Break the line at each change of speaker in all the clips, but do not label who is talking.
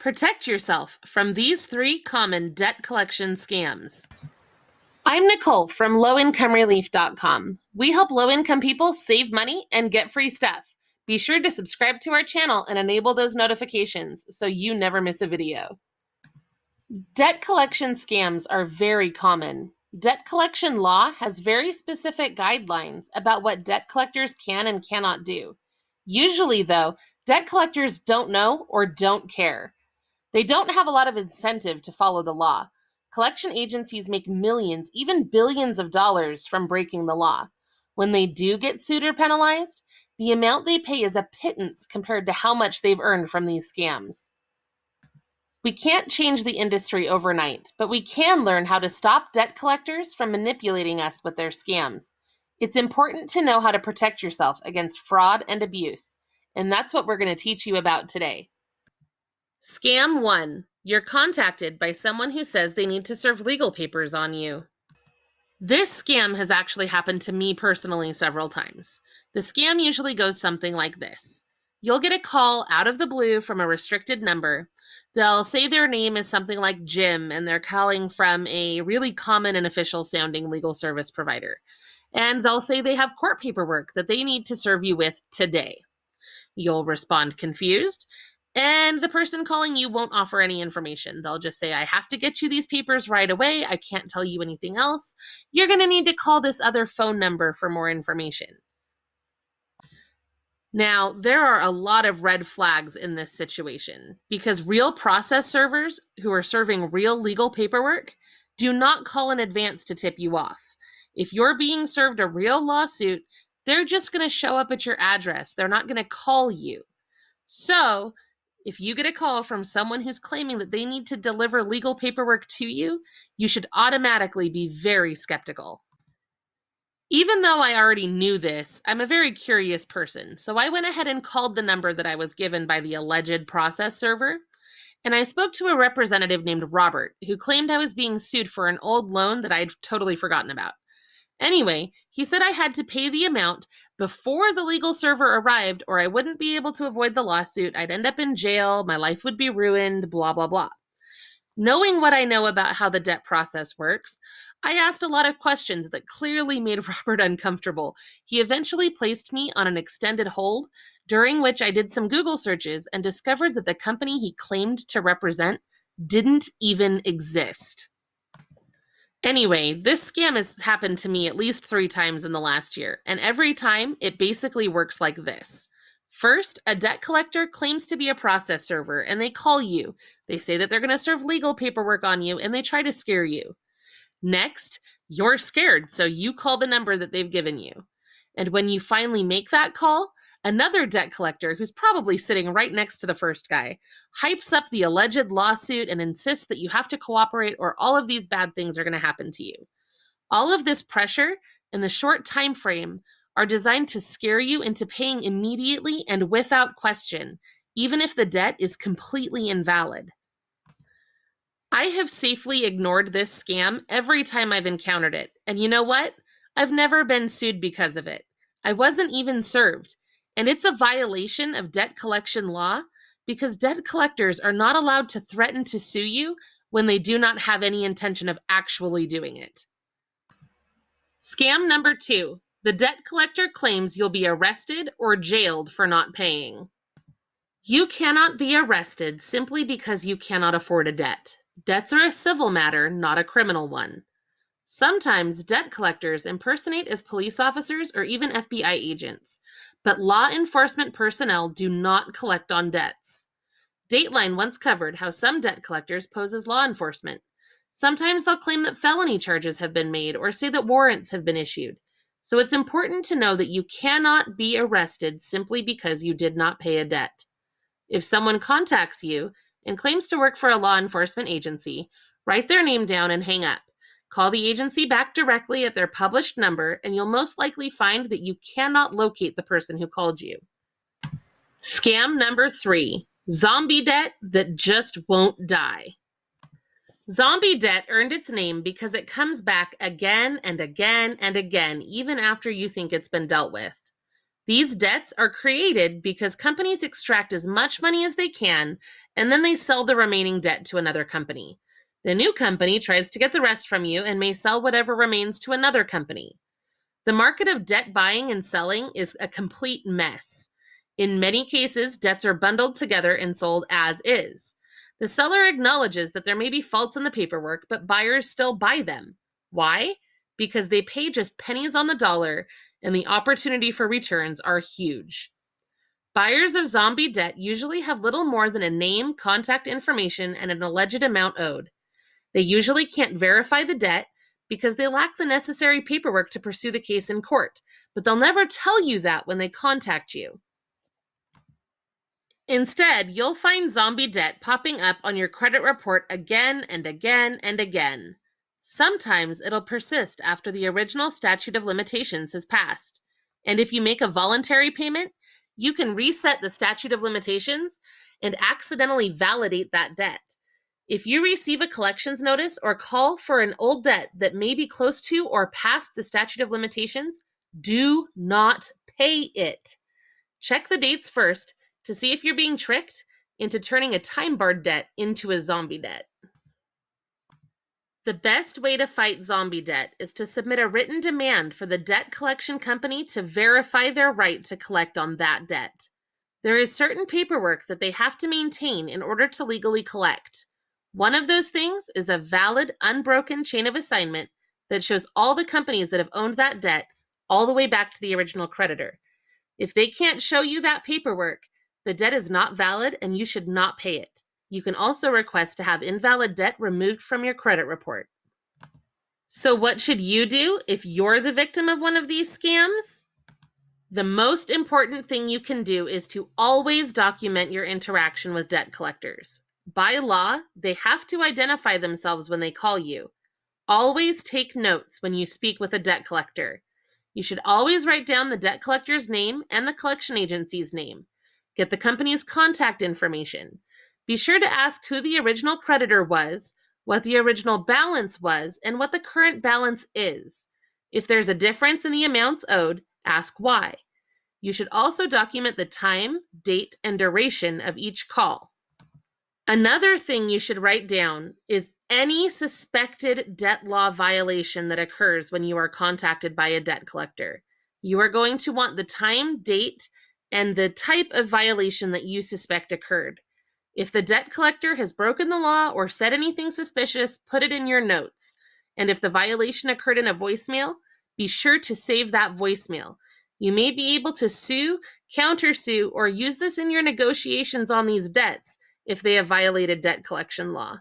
Protect yourself from these 3 common debt collection scams. I'm Nicole from lowincomerelief.com. We help low-income people save money and get free stuff. Be sure to subscribe to our channel and enable those notifications so you never miss a video. Debt collection scams are very common. Debt collection law has very specific guidelines about what debt collectors can and cannot do. Usually, though, debt collectors don't know or don't care. They don't have a lot of incentive to follow the law. Collection agencies make millions, even billions of dollars from breaking the law. When they do get sued or penalized, the amount they pay is a pittance compared to how much they've earned from these scams. We can't change the industry overnight, but we can learn how to stop debt collectors from manipulating us with their scams. It's important to know how to protect yourself against fraud and abuse, and that's what we're going to teach you about today. Scam 1. You're contacted by someone who says they need to serve legal papers on you. This scam has actually happened to me personally several times. The scam usually goes something like this. You'll get a call out of the blue from a restricted number. They'll say their name is something like Jim, and they're calling from a really common and official sounding legal service provider. And they'll say they have court paperwork that they need to serve you with today. You'll respond confused, and the person calling you won't offer any information. They'll just say, I have to get you these papers right away. I can't tell you anything else. You're going to need to call this other phone number for more information. Now, there are a lot of red flags in this situation because real process servers who are serving real legal paperwork do not call in advance to tip you off. If you're being served a real lawsuit, they're just going to show up at your address. They're not going to call you. So, if you get a call from someone who's claiming that they need to deliver legal paperwork to you, you should automatically be very skeptical. Even though I already knew this, I'm a very curious person, so I went ahead and called the number that I was given by the alleged process server, and I spoke to a representative named Robert, who claimed I was being sued for an old loan that I'd totally forgotten about. Anyway, he said I had to pay the amount before the legal server arrived or I wouldn't be able to avoid the lawsuit. I'd end up in jail, my life would be ruined, blah, blah, blah. Knowing what I know about how the debt process works, I asked a lot of questions that clearly made Robert uncomfortable. He eventually placed me on an extended hold, during which I did some Google searches and discovered that the company he claimed to represent didn't even exist. Anyway, this scam has happened to me at least 3 times in the last year, and every time it basically works like this. First, a debt collector claims to be a process server, and they call you. They say that they're going to serve legal paperwork on you, and they try to scare you. Next, you're scared, so you call the number that they've given you. And when you finally make that call, another debt collector, who's probably sitting right next to the first guy, hypes up the alleged lawsuit and insists that you have to cooperate or all of these bad things are going to happen to you. All of this pressure and the short time frame are designed to scare you into paying immediately and without question, even if the debt is completely invalid. I have safely ignored this scam every time I've encountered it, and you know what? I've never been sued because of it. I wasn't even served. And it's a violation of debt collection law because debt collectors are not allowed to threaten to sue you when they do not have any intention of actually doing it. Scam number 2. The debt collector claims you'll be arrested or jailed for not paying. You cannot be arrested simply because you cannot afford a debt. Debts are a civil matter, not a criminal one. Sometimes debt collectors impersonate as police officers or even FBI agents. But law enforcement personnel do not collect on debts. Dateline once covered how some debt collectors pose as law enforcement. Sometimes they'll claim that felony charges have been made or say that warrants have been issued. So it's important to know that you cannot be arrested simply because you did not pay a debt. If someone contacts you and claims to work for a law enforcement agency, write their name down and hang up. Call the agency back directly at their published number, and you'll most likely find that you cannot locate the person who called you. Scam number 3, zombie debt that just won't die. Zombie debt earned its name because it comes back again and again and again, even after you think it's been dealt with. These debts are created because companies extract as much money as they can and then they sell the remaining debt to another company. The new company tries to get the rest from you and may sell whatever remains to another company. The market of debt buying and selling is a complete mess. In many cases, debts are bundled together and sold as is. The seller acknowledges that there may be faults in the paperwork, but buyers still buy them. Why? Because they pay just pennies on the dollar, and the opportunity for returns are huge. Buyers of zombie debt usually have little more than a name, contact information, and an alleged amount owed. They usually can't verify the debt because they lack the necessary paperwork to pursue the case in court, but they'll never tell you that when they contact you. Instead, you'll find zombie debt popping up on your credit report again and again and again. Sometimes it'll persist after the original statute of limitations has passed. And if you make a voluntary payment, you can reset the statute of limitations and accidentally validate that debt. If you receive a collections notice or call for an old debt that may be close to or past the statute of limitations, do not pay it. Check the dates first to see if you're being tricked into turning a time-barred debt into a zombie debt. The best way to fight zombie debt is to submit a written demand for the debt collection company to verify their right to collect on that debt. There is certain paperwork that they have to maintain in order to legally collect. One of those things is a valid, unbroken chain of assignment that shows all the companies that have owned that debt all the way back to the original creditor. If they can't show you that paperwork, the debt is not valid and you should not pay it. You can also request to have invalid debt removed from your credit report. So what should you do if you're the victim of one of these scams? The most important thing you can do is to always document your interaction with debt collectors. By law, they have to identify themselves when they call you. Always take notes when you speak with a debt collector. You should always write down the debt collector's name and the collection agency's name. Get the company's contact information. Be sure to ask who the original creditor was, what the original balance was, and what the current balance is. If there's a difference in the amounts owed, ask why. You should also document the time, date, and duration of each call. Another thing you should write down is any suspected debt law violation that occurs when you are contacted by a debt collector. You are going to want the time, date, and the type of violation that you suspect occurred. If the debt collector has broken the law or said anything suspicious, put it in your notes. And if the violation occurred in a voicemail, be sure to save that voicemail. You may be able to sue, countersue, or use this in your negotiations on these debts if they have violated debt collection law.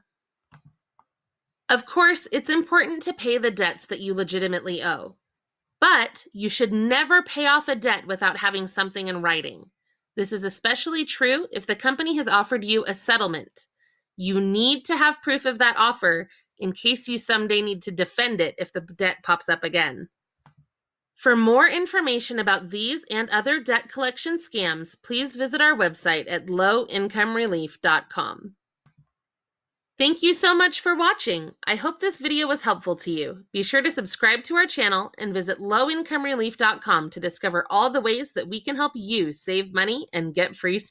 Of course, it's important to pay the debts that you legitimately owe, but you should never pay off a debt without having something in writing. This is especially true if the company has offered you a settlement. You need to have proof of that offer in case you someday need to defend it if the debt pops up again. For more information about these and other debt collection scams, please visit our website at lowincomerelief.com. Thank you so much for watching. I hope this video was helpful to you. Be sure to subscribe to our channel and visit lowincomerelief.com to discover all the ways that we can help you save money and get free stuff.